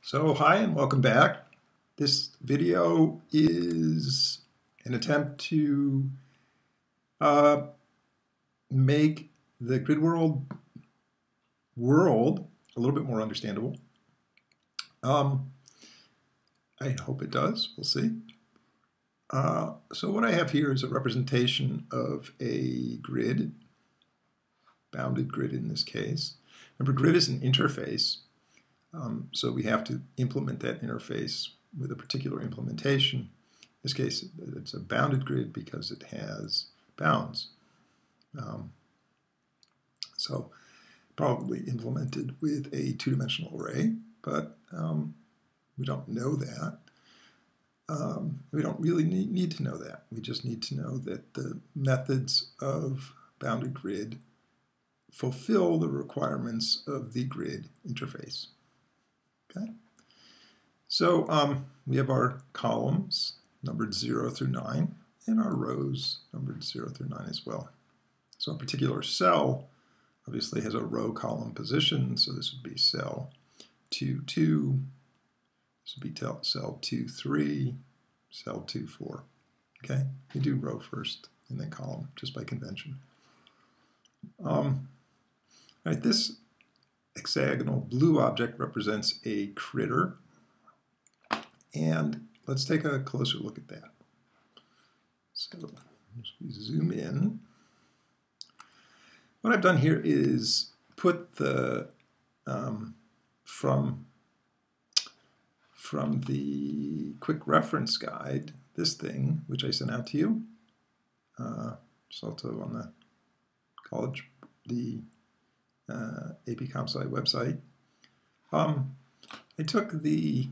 So hi and welcome back. This video is an attempt to make the GridWorld world a little bit more understandable. I hope it does. We'll see. So what I have here is a representation of a grid, bounded grid in this case. Remember, grid is an interface. So we have to implement that interface with a particular implementation. In this case, it's a bounded grid because it has bounds. So probably implemented with a two-dimensional array, but we don't know that. We don't really need to know that. We just need to know that the methods of bounded grid fulfill the requirements of the grid interface. Okay, so we have our columns numbered 0 through 9 and our rows numbered 0 through 9 as well. So a particular cell obviously has a row column position, so this would be cell 2, 2, this would be cell 2, 3, cell 2, 4. Okay, you do row first and then column just by convention. All right, this hexagonal blue object represents a critter, and let's take a closer look at that. So as we zoom in, what I've done here is put the from the quick reference guide, this thing which I sent out to you, it's also on the college, the AP Comp Sci website. I took the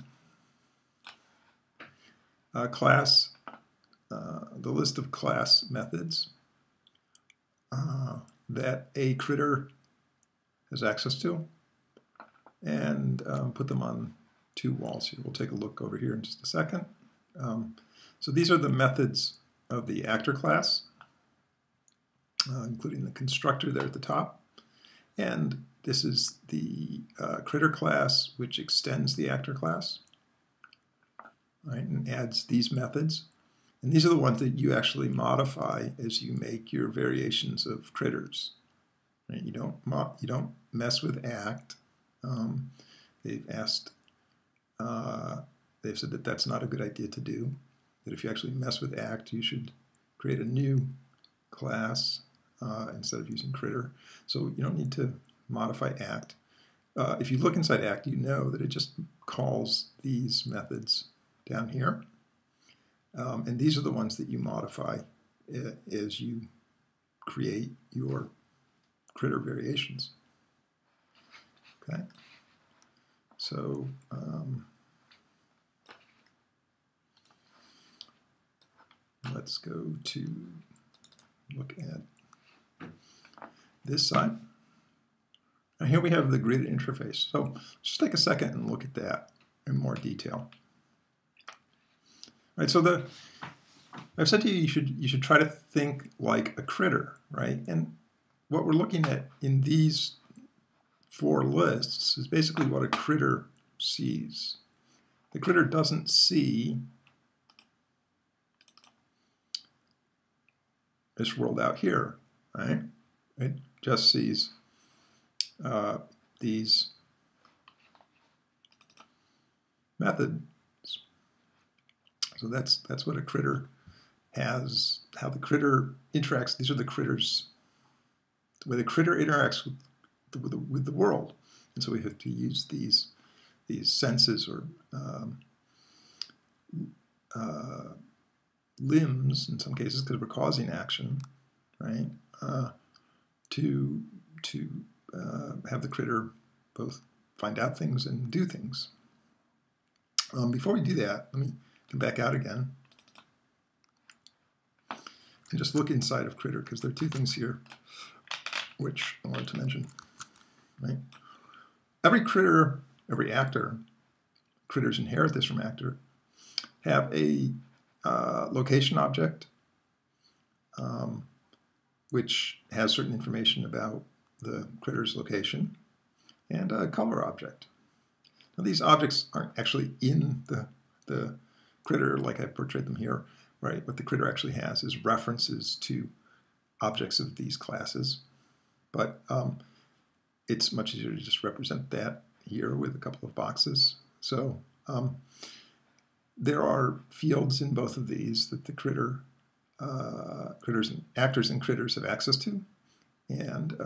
the list of class methods that a critter has access to, and put them on two walls here. We'll take a look over here in just a second. So these are the methods of the actor class, including the constructor there at the top. And this is the critter class, which extends the actor class, right, and adds these methods. And these are the ones that you actually modify as you make your variations of critters. Right? You don't mess with act. They've said that that's not a good idea to do. That if you actually mess with act, you should create a new class instead of using critter. So you don't need to modify act. If you look inside act, you know that it just calls these methods down here. And these are the ones that you modify as you create your critter variations. Okay, so let's go to look at this side. And here we have the grid interface. So just take a second and look at that in more detail. Right, so I've said to you, you should try to think like a critter, right? And what we're looking at in these four lists is basically what a critter sees. The critter doesn't see this world out here, right? It just sees these methods. So that's what a critter has, how the critter interacts. These are the critters, the way the critter interacts with the world. And so we have to use these senses or limbs in some cases, because we're causing action, right? To have the critter both find out things and do things. Before we do that, let me come back out again and just look inside of critter, because there are two things here which I wanted to mention. Right? Every critter, every actor, critters inherit this from actor, have a location object which has certain information about the critter's location, and a color object. Now these objects aren't actually in the critter like I portrayed them here, right? What the critter actually has is references to objects of these classes, but it's much easier to just represent that here with a couple of boxes. So there are fields in both of these that the critters and actors and critters have access to and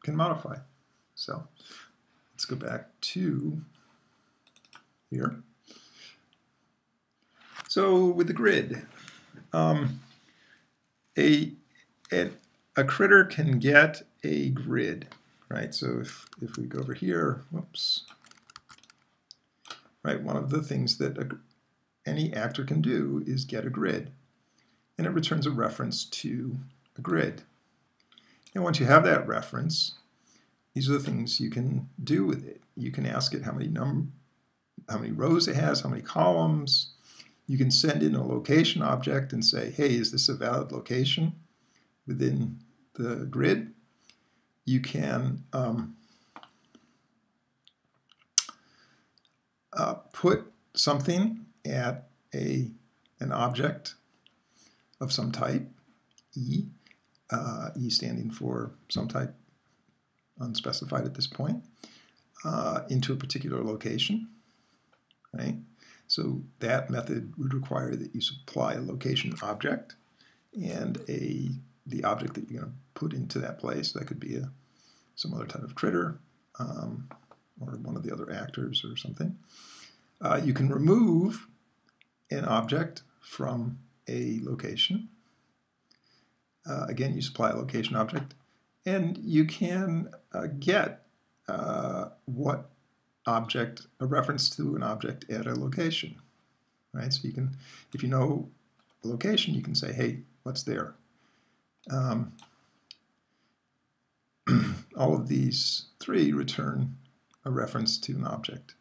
can modify. So let's go back to here. So with the grid, a critter can get a grid, right? So if we go over here, whoops, right, one of the things that any actor can do is get a grid, and it returns a reference to a grid. And once you have that reference, these are the things you can do with it. You can ask it how many rows it has, how many columns. You can send in a location object and say, hey, is this a valid location within the grid? You can put something at an object of some type, E standing for some type unspecified at this point, into a particular location, right? So that method would require that you supply a location object and the object that you're going to put into that place. That could be some other type of critter or one of the other actors or something. You can remove an object from a location. Again, you supply a location object, and you can get what object, a reference to an object at a location, right? So you can, if you know the location, you can say, hey, what's there? All of these three return a reference to an object,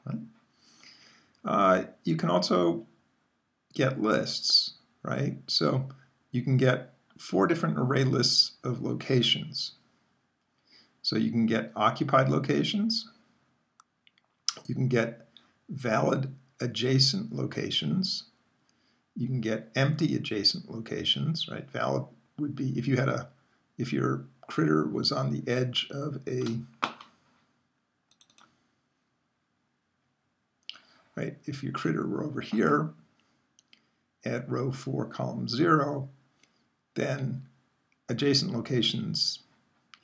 right? You can also get lists, right? So you can get 4 different array lists of locations. So you can get occupied locations, you can get valid adjacent locations, you can get empty adjacent locations, right? Valid would be if your critter was on the edge of right? If your critter were over here at row 4, column 0, then adjacent locations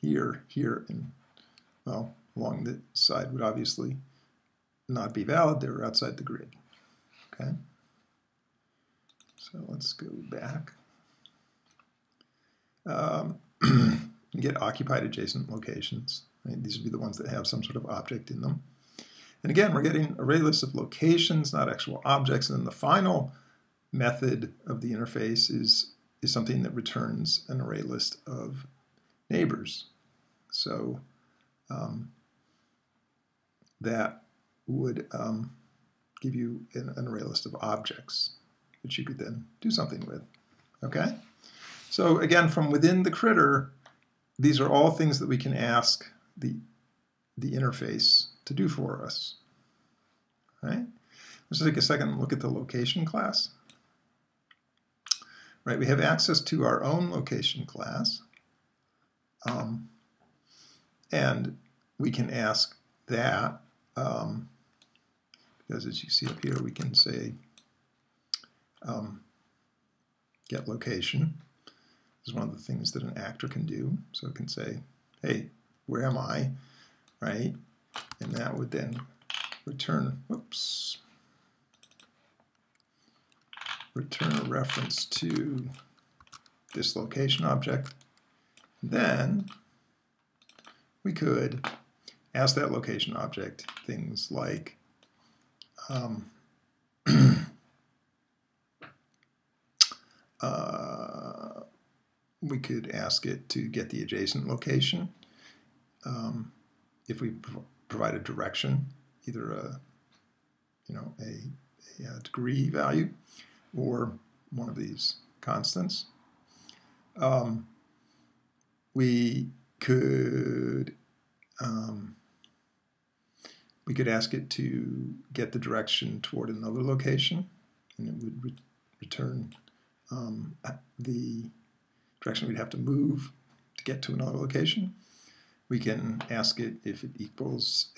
here, and, well, along the side would obviously not be valid. They're outside the grid, okay? So let's go back. You get occupied adjacent locations, right? These would be the ones that have some sort of object in them. And again, we're getting array lists of locations, not actual objects. And then the final method of the interface is something that returns an array list of neighbors. So that would give you an array list of objects, which you could then do something with. Okay? So again, from within the critter, these are all things that we can ask the interface to do for us. All right? Let's take a second and look at the location class. Right, we have access to our own location class, and we can ask that, because as you see up here, we can say get location. This is one of the things that an actor can do. So it can say, hey, where am I, right? And that would then return, whoops, return a reference to this location object. Then we could ask that location object things like we could ask it to get the adjacent location if we provide a direction, either a degree value or one of these constants. We could We could ask it to get the direction toward another location, and it would return the direction we'd have to move to get to another location. We can ask it if it equals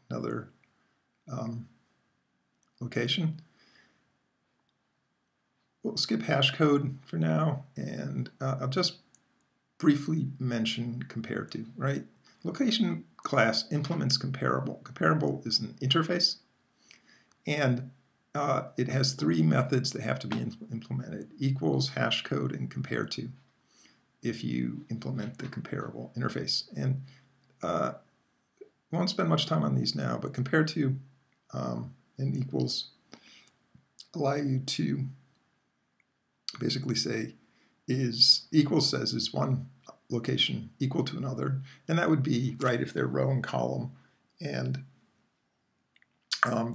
another location. We'll skip hash code for now, and I'll just briefly mention compare to, right? Location class implements comparable. Comparable is an interface, and it has three methods that have to be implemented: equals, hash code, and compare to, if you implement the comparable interface. And I won't spend much time on these now, but compare to and equals allow you to basically say equals says is one location equal to another, and that would be right if they're row and column, and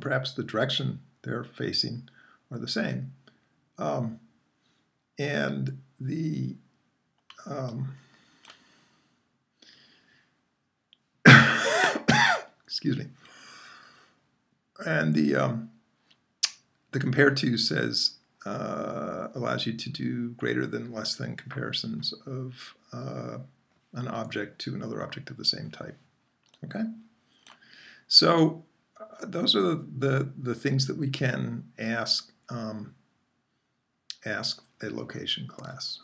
perhaps the direction they're facing are the same. And the excuse me. And the compare to says allows you to do greater than, less than comparisons of an object to another object of the same type. Okay, so those are the things that we can ask ask a location class.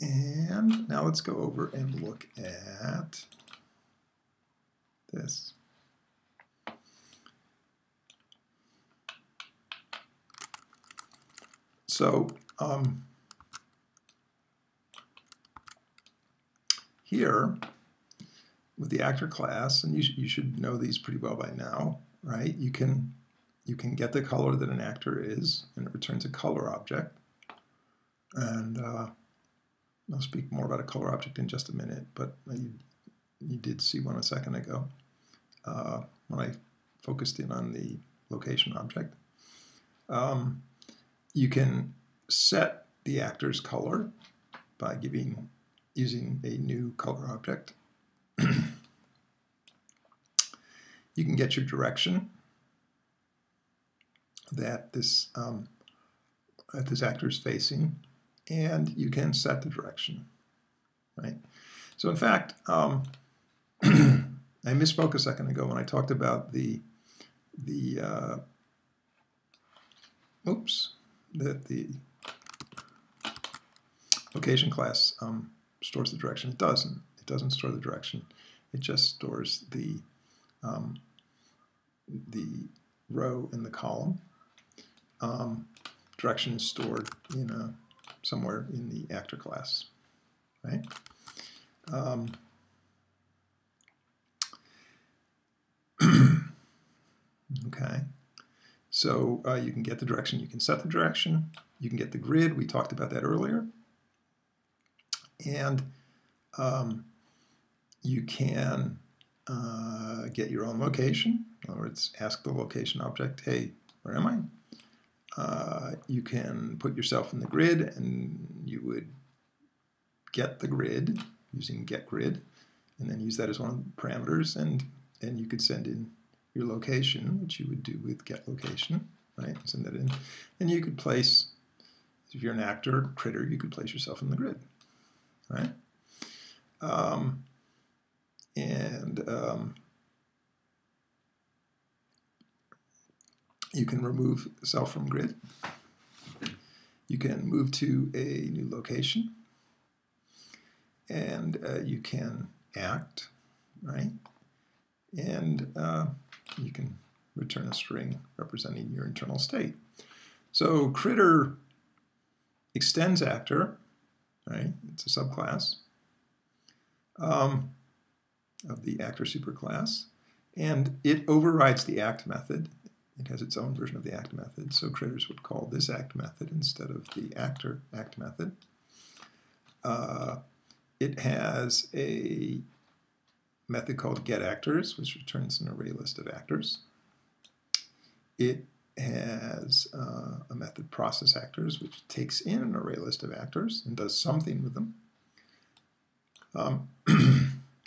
And now let's go over and look at this. So here with the actor class, and you should know these pretty well by now, right? You can get the color that an actor is, and it returns a color object. And I'll speak more about a color object in just a minute, but you did see one a second ago when I focused in on the location object. You can set the actor's color by using a new color object. You can get your direction that this actor is facing, and you can set the direction, right? So in fact, I misspoke a second ago when I talked about the location class stores the direction. It doesn't. It doesn't store the direction. It just stores the row and the column. Direction is stored in somewhere in the actor class, right? Okay, so you can get the direction, you can set the direction, you can get the grid, we talked about that earlier, and you can get your own location. In other words, ask the location object, hey, where am I? You can put yourself in the grid, and you would get the grid using getGrid, and then use that as one of the parameters, and you could send in your location, which you would do with getLocation, right? Send that in, and you could place, if you're an actor, critter, you could place yourself in the grid, right? You can remove self from grid. You can move to a new location, and you can act, right? And you can return a string representing your internal state. So critter extends actor, right? It's a subclass of the actor superclass, and it overrides the act method. It has its own version of the act method, so critters would call this act method instead of the actor act method. It has a method called getActors, which returns an array list of actors. It has a method processActors, which takes in an array list of actors and does something with them.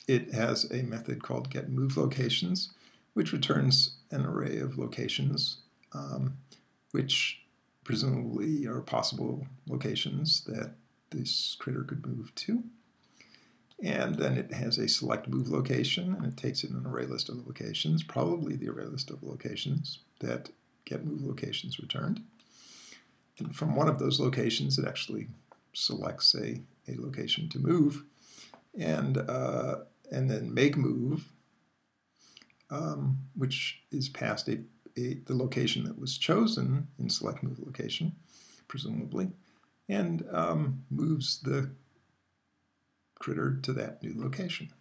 It has a method called getMoveLocations, which returns an array of locations, which presumably are possible locations that this critter could move to. And then it has a selectMoveLocation, and it takes in an array list of locations, probably the array list of locations that getMoveLocations returned. And from one of those locations, it actually selects a location to move, and then makeMove, which is passed the location that was chosen in selectMoveLocation, presumably, and moves the critter to that new location.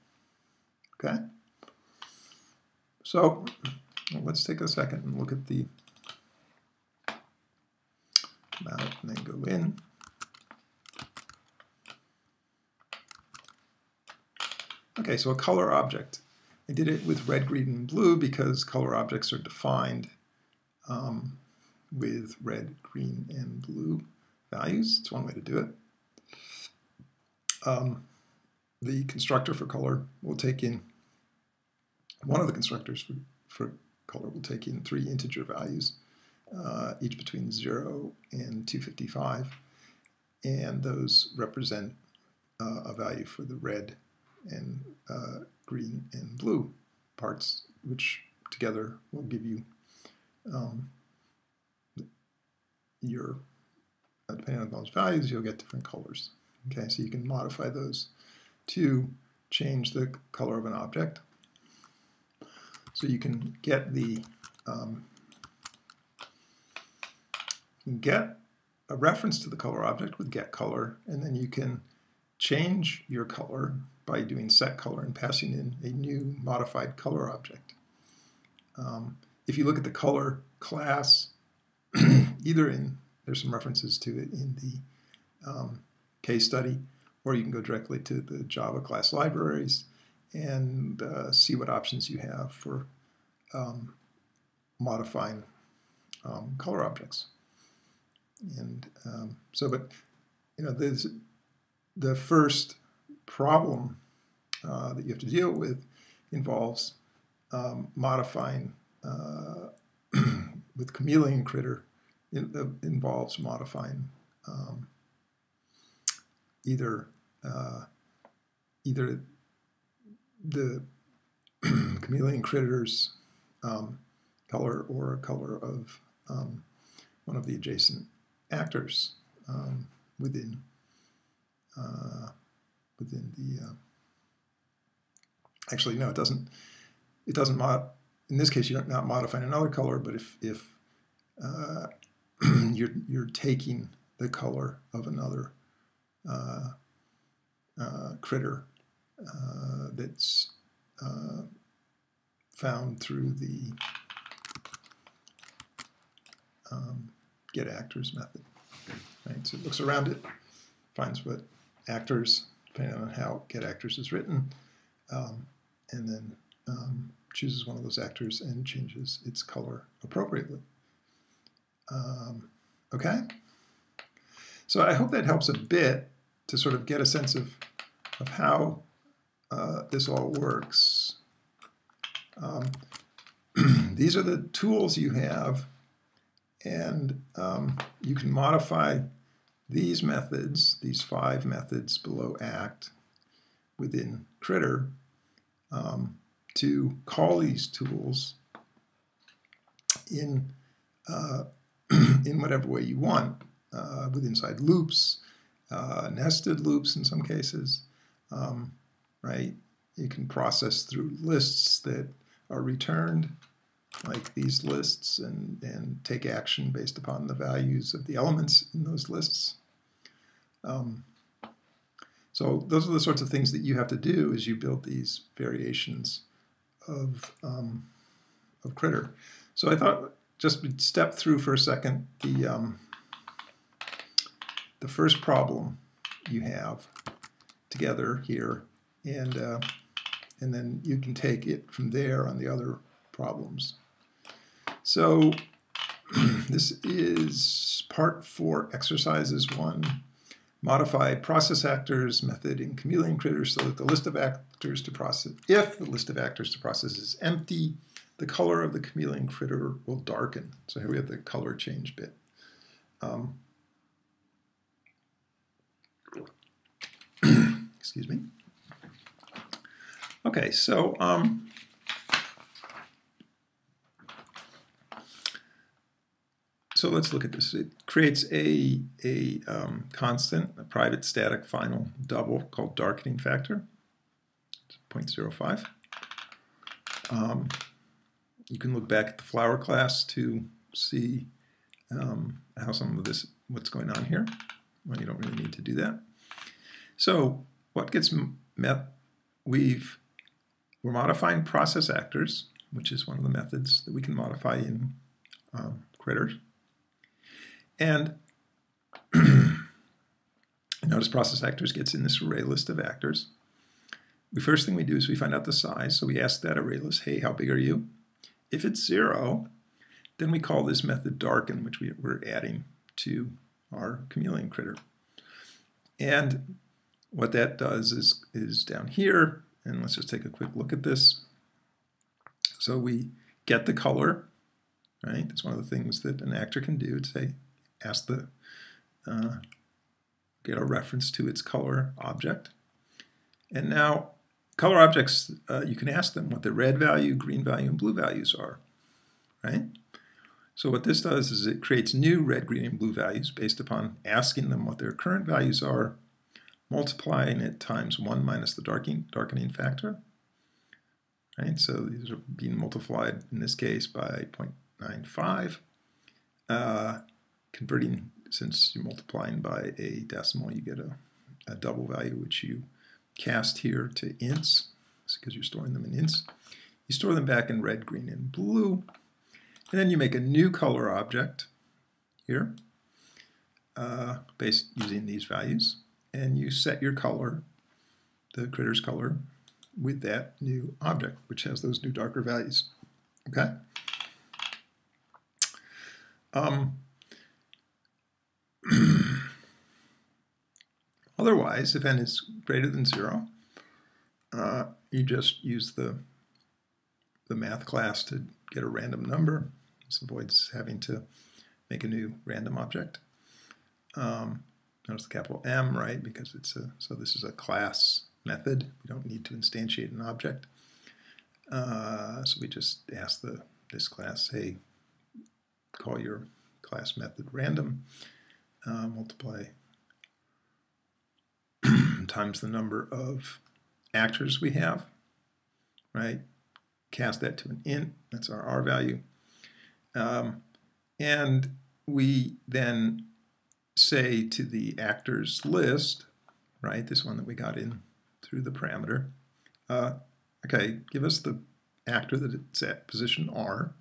Okay? So let's take a second and look at the come out and then go in. Okay, so a color object. I did it with red, green, and blue because color objects are defined with red, green, and blue values. It's one way to do it. The constructor for color will take in, one of the constructors for color will take in 3 integer values, each between 0 and 255, and those represent a value for the red and green and blue parts, which together will give you your, depending on those values, you'll get different colors. Okay, so you can modify those to change the color of an object. So you can get the get a reference to the color object with getColor, and then you can change your color by doing setColor and passing in a new modified color object. If you look at the color class, there's some references to it in the case study, or you can go directly to the Java class libraries and see what options you have for modifying color objects. And but there's the first problem that you have to deal with involves modifying with chameleon critter. It involves modifying either the chameleon critter's color or a color of one of the adjacent actors within the. Actually, no, it doesn't. It doesn't in this case, you're not modifying another color, but if you're taking the color of another critter that's found through the getActors method. Right? So it looks around it, finds what actors, depending on how getActors is written, and then chooses one of those actors and changes its color appropriately. Okay? So I hope that helps a bit to sort of get a sense of how this all works. These are the tools you have, and you can modify these methods, these 5 methods below act within critter, to call these tools in in whatever way you want, with inside loops, nested loops in some cases, right? You can process through lists that are returned, like these lists, and take action based upon the values of the elements in those lists. So those are the sorts of things that you have to do as you build these variations of critter. So I thought just we'd step through for a second the first problem you have together here, and then you can take it from there on the other problems. So this is part 4, exercises 1, modify process actors method in chameleon critters so that the list of actors to process, if the list of actors to process is empty, the color of the chameleon critter will darken. So here we have the color change bit. Excuse me. Okay, so so let's look at this. It creates a constant, a private static final double called darkening factor. It's 0.05. You can look back at the flower class to see how some of this, what's going on here. Well, you don't really need to do that. So what gets met? We're modifying process actors, which is one of the methods that we can modify in critters. And notice process actors gets in this array list of actors. The first thing we do is we find out the size. So we ask that array list, hey, how big are you? If it's 0, then we call this method darken, which we're adding to our chameleon critter. And what that does is down here, and let's just take a quick look at this. So we get the color, right? That's one of the things that an actor can do. It's say, ask the, get a reference to its color object. And now color objects, you can ask them what the red value, green value, and blue values are, right? So what this does is it creates new red, green, and blue values based upon asking them what their current values are, multiplying it times 1 minus the darkening factor, right? So these are being multiplied, in this case, by 0.95. Converting, since you're multiplying by a decimal, you get a double value, which you cast here to ints, because you're storing them in ints. You store them back in red, green, and blue, and then you make a new color object here, based using these values, and you set your color, the critter's color, with that new object, which has those new darker values. Okay. Otherwise, if n is greater than 0, you just use the math class to get a random number. This avoids having to make a new random object. Notice the capital M, right? Because it's so this is a class method. We don't need to instantiate an object. So we just ask this class, hey, call your class method random, multiply times the number of actors we have, right? Cast that to an int, that's our R value. And we then say to the actors list, right, this one that we got in through the parameter, okay, give us the actor that it's at position R,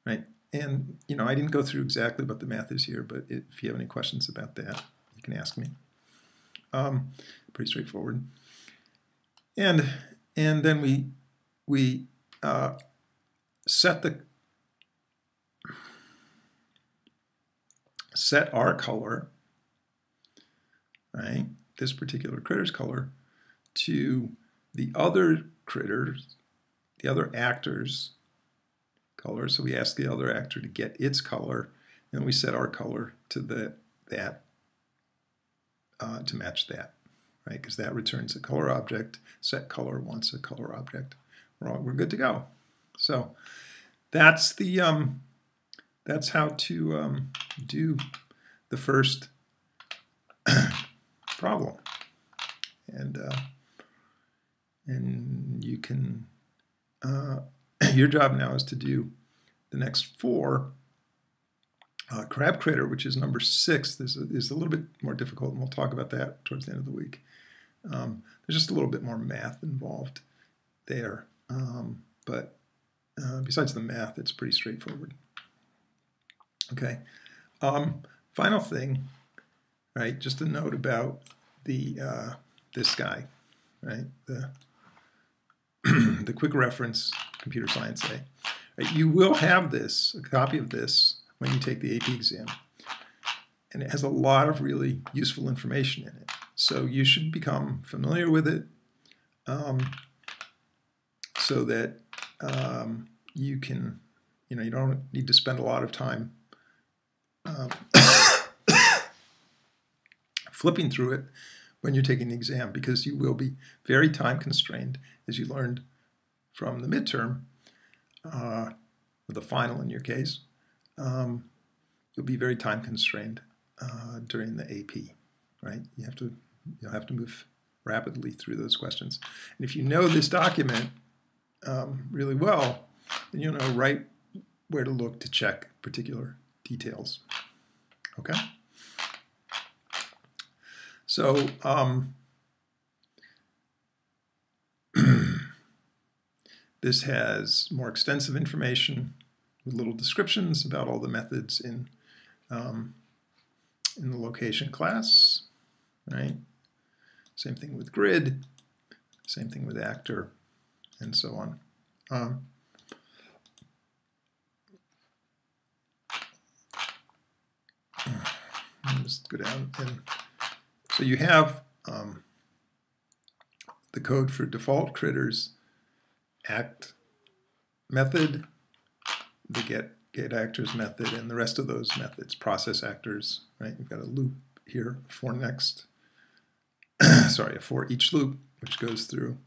right? And, you know, I didn't go through exactly what the math is here, but if you have any questions about that, you can ask me. Pretty straightforward. And then we set our color, right, this particular critter's color, to the other critters, the other actor's color. So we ask the other actor to get its color, and we set our color to that to match that, right? Because that returns a color object. Set color wants a color object. We're good to go. So that's the that's how to do the first problem, and you can your job now is to do the next 4. Crab critter, which is number 6, is a little bit more difficult, and we'll talk about that towards the end of the week. There's just a little bit more math involved there, but besides the math, it's pretty straightforward. Okay, final thing, right? Just a note about the this guy, right? The quick reference, computer science A. Right? You will have this, a copy of this, when you take the AP exam. and it has a lot of really useful information in it. So you should become familiar with it so that you can, you don't need to spend a lot of time flipping through it when you're taking the exam, because you will be very time constrained, as you learned from the midterm, or the final in your case. You'll be very time constrained during the AP, right? You'll have to move rapidly through those questions. And if you know this document really well, then you'll know right where to look to check particular details. Okay? So this has more extensive information with little descriptions about all the methods in the location class, right? Same thing with grid, same thing with actor, and so on. I'll just go down, and so you have the code for default critters, act method, the get actors method, and the rest of those methods, process actors, right? You've got a loop here for next, sorry, a for each loop, which goes through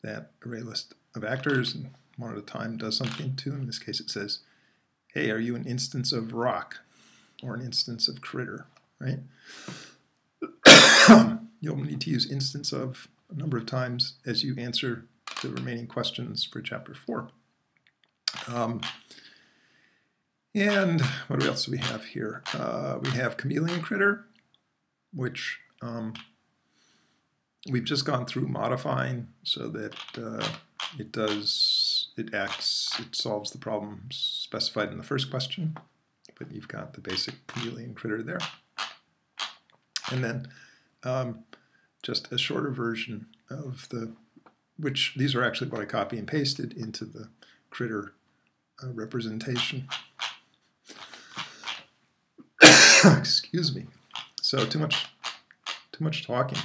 that array list of actors and one at a time does something to them. In this case, it says, hey, are you an instance of rock or an instance of critter, right? You'll need to use instance of a number of times as you answer the remaining questions for chapter 4. And what else do we have here? We have chameleon critter, which we've just gone through modifying so that it solves the problems specified in the first question, but you've got the basic chameleon critter there. And then just a shorter version of which these are actually what I copy and pasted into the critter representation. Excuse me. So too much talking.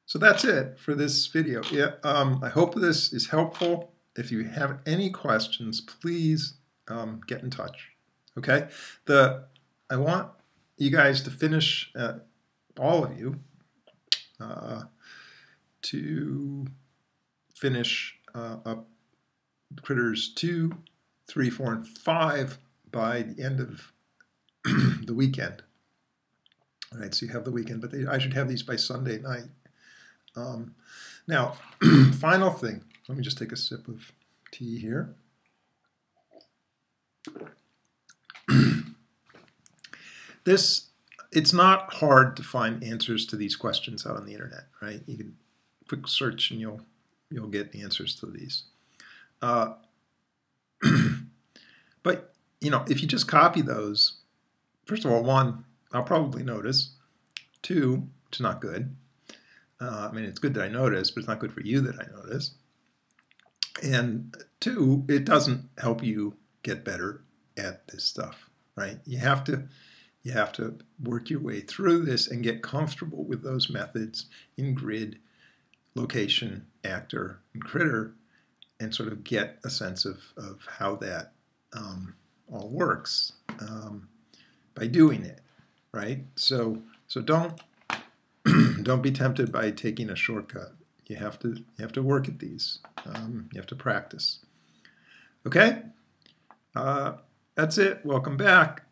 So that's it for this video. Yeah, I hope this is helpful. If you have any questions, please get in touch. Okay. I want you guys to finish, all of you, to finish up critters 2, 3, 4, and 5 by the end of the weekend. All right, so you have the weekend, but I should have these by Sunday night. Now, final thing. Let me just take a sip of tea here. It's not hard to find answers to these questions out on the internet, right? You can quick search and you'll get answers to these. But if you just copy those, first of all, 1, I'll probably notice. 2, it's not good. I mean, it's good that I notice, but it's not good for you that I notice. And 2, it doesn't help you get better at this stuff, right? You have to work your way through this and get comfortable with those methods in grid, location, actor, and critter, and sort of get a sense of how that all works by doing it, right? So don't be tempted by taking a shortcut. You have to work at these. You have to practice. Okay, that's it. Welcome back.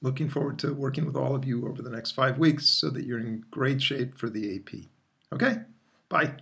Looking forward to working with all of you over the next 5 weeks so that you're in great shape for the AP. Okay, bye.